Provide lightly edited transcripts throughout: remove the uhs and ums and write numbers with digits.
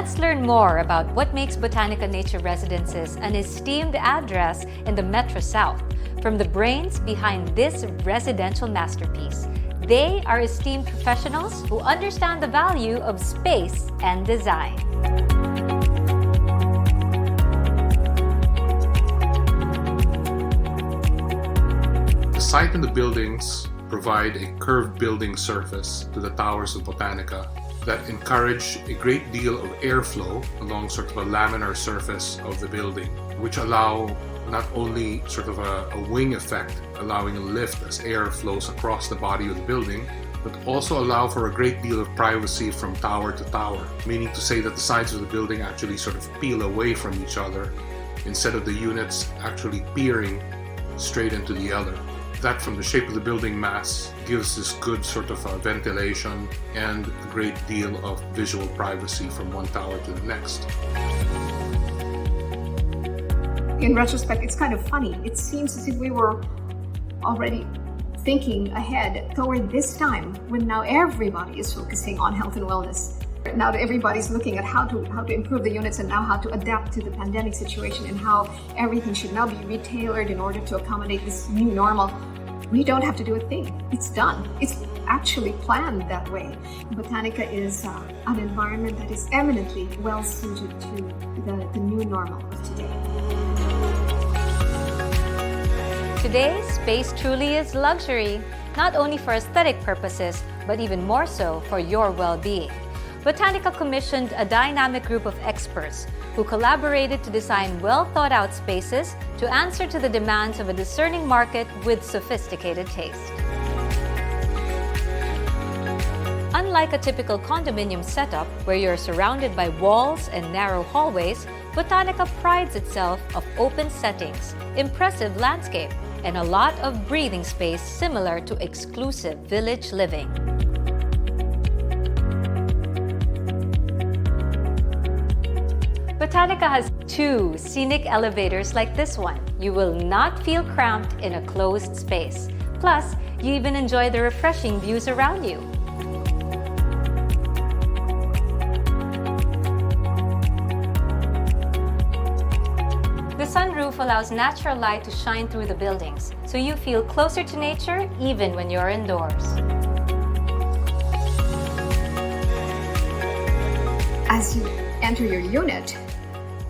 Let's learn more about what makes Botanika Nature Residences an esteemed address in the Metro South, from the brains behind this residential masterpiece. They are esteemed professionals who understand the value of space and design. The site and the buildings provide a curved building surface to the towers of Botanika that encourage a great deal of airflow along sort of a laminar surface of the building, which allow not only sort of a wing effect, allowing a lift as air flows across the body of the building, but also allow for a great deal of privacy from tower to tower, meaning to say that the sides of the building actually sort of peel away from each other instead of the units actually peering straight into the other. That, from the shape of the building mass, gives this good sort of ventilation and a great deal of visual privacy from one tower to the next. In retrospect, it's kind of funny. It seems as if we were already thinking ahead toward this time when now everybody is focusing on health and wellness. Now that everybody's looking at how to improve the units and now how to adapt to the pandemic situation and how everything should now be retailored in order to accommodate this new normal. We don't have to do a thing. It's done. It's actually planned that way. Botanika is an environment that is eminently well suited to the new normal of today. Today, space truly is luxury, not only for aesthetic purposes, but even more so for your well-being. Botanika commissioned a dynamic group of experts who collaborated to design well-thought-out spaces to answer to the demands of a discerning market with sophisticated taste. Unlike a typical condominium setup where you're surrounded by walls and narrow hallways, Botanika prides itself of open settings, impressive landscape, and a lot of breathing space similar to exclusive village living. Botanika has 2 scenic elevators like this one. You will not feel cramped in a closed space. Plus, you even enjoy the refreshing views around you. The sunroof allows natural light to shine through the buildings, so you feel closer to nature even when you're indoors. As you enter your unit,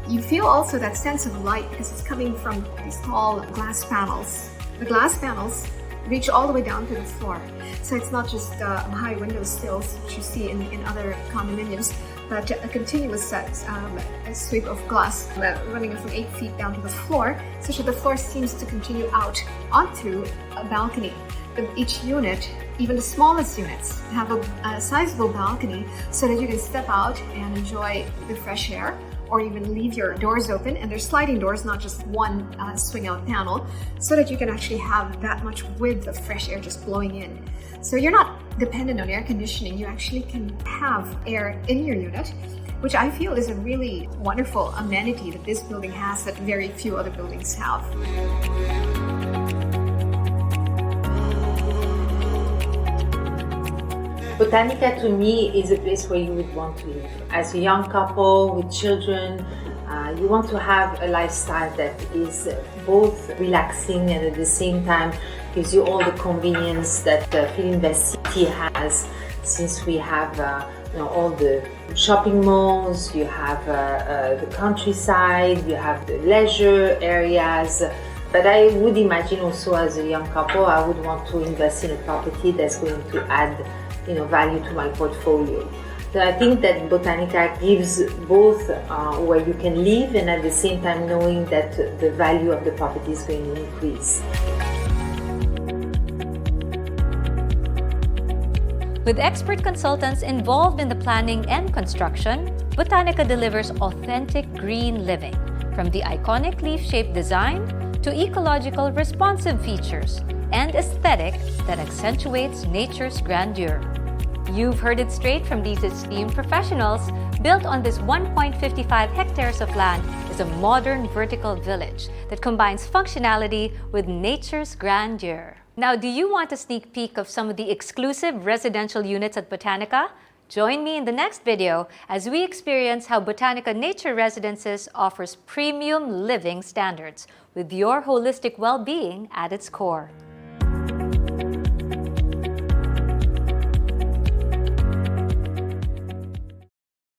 you feel also that sense of light because it's coming from these tall glass panels. The glass panels reach all the way down to the floor. So it's not just high window sills, which you see in other condominiums, but a continuous sweep of glass running from 8 feet down to the floor, such that the floor seems to continue out onto a balcony. Each unit, even the smallest units, have a sizable balcony so that you can step out and enjoy the fresh air, or even leave your doors open, and there's sliding doors, not just one swing out panel, so that you can actually have that much width of fresh air just blowing in. So you're not dependent on air conditioning, you actually can have air in your unit, which I feel is a really wonderful amenity that this building has that very few other buildings have. Botanika to me is a place where you would want to live. As a young couple with children, you want to have a lifestyle that is both relaxing and at the same time gives you all the convenience that Filigree City has, since we have all the shopping malls, you have the countryside, you have the leisure areas. But I would imagine also as a young couple, I would want to invest in a property that's going to add value to my portfolio. So I think that Botanika gives both where you can live and at the same time knowing that the value of the property is going to increase. With expert consultants involved in the planning and construction, Botanika delivers authentic green living, from the iconic leaf-shaped design to ecological responsive features and aesthetic that accentuates nature's grandeur. You've heard it straight from these esteemed professionals. Built on this 1.55 hectares of land is a modern vertical village that combines functionality with nature's grandeur. Now, do you want a sneak peek of some of the exclusive residential units at Botanika? Join me in the next video as we experience how Botanika Nature Residences offers premium living standards with your holistic well-being at its core.